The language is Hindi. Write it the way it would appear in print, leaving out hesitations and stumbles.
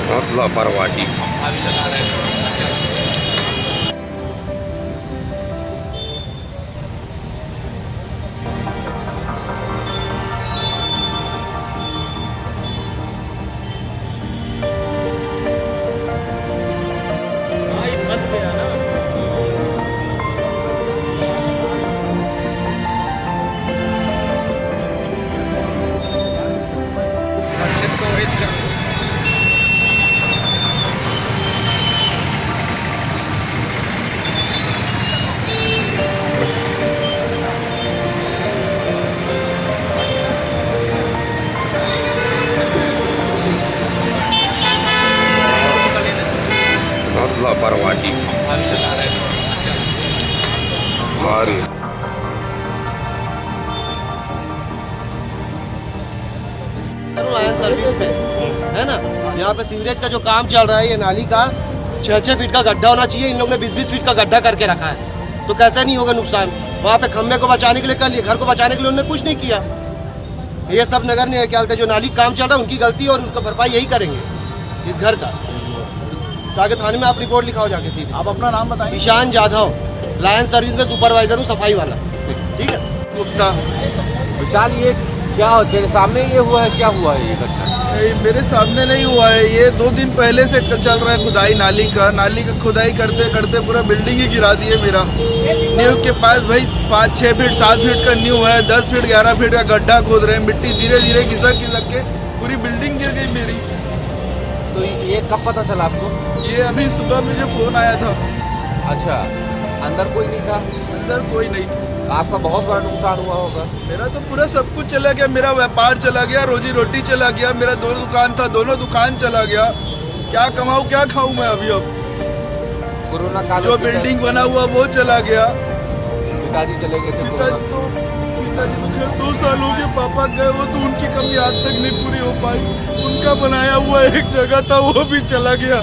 बहुत लापरवाही। बहुत लापरवाही हमारी। सर्विस में है ना, यहाँ पे सीवरेज का जो काम चल रहा है, ये नाली का 6-6 फीट का गड्ढा होना चाहिए, इन लोगों ने 20-20 फीट का गड्ढा करके रखा है, तो कैसे नहीं होगा नुकसान। वहाँ पे खम्भे को बचाने के लिए कर लिए, घर को बचाने के लिए उन्होंने कुछ नहीं किया। ये सब नगर ने क्या जो नाली काम चल रहा है उनकी गलती और उनका भरपाई यही करेंगे इस घर का। जाके थाने में आप रिपोर्ट लिखाओ जाके सीधे। आप अपना नाम बताइए। ईशान जाधव, लायंस सर्विस में सुपरवाइजर हूँ, सफाई वाला। ठीक है। गुप्ता। विशाल, ये क्या हो तेरे सामने ये हुआ है? क्या हुआ है ये घटना? मेरे सामने नहीं हुआ है, ये 2 दिन पहले से चल रहा है खुदाई नाली का खुदाई करते करते पूरा बिल्डिंग ही गिरा दिए मेरा। नींव के पास भाई 5-6 फीट 7 फीट का नींव है, 10 फीट 11 फीट का गड्ढा खोद रहे हैं, मिट्टी धीरे धीरे खिसक के पूरी बिल्डिंग गिर गई मेरी। तो ये कब पता चला आपको? ये अभी सुबह मुझे फोन आया था। अच्छा, अंदर कोई नहीं था? अंदर कोई नहीं था। आपका बहुत बड़ा नुकसान हुआ होगा। मेरा तो पूरा सब कुछ चला गया, मेरा व्यापार चला गया, रोजी रोटी चला गया, मेरा 2 दुकान था, दोनों दुकान चला गया। क्या कमाऊँ क्या खाऊं मैं अभी? अब कोरोना काल जो बिल्डिंग बना हुआ वो चला गया। पिताजी चले गए थे। पिताजी तो खैर 2 साल हो गए, पापा गए वो तो उनकी कमी आज तक नहीं पूरी हो पाई। उनका बनाया हुआ एक जगह था वो भी चला गया।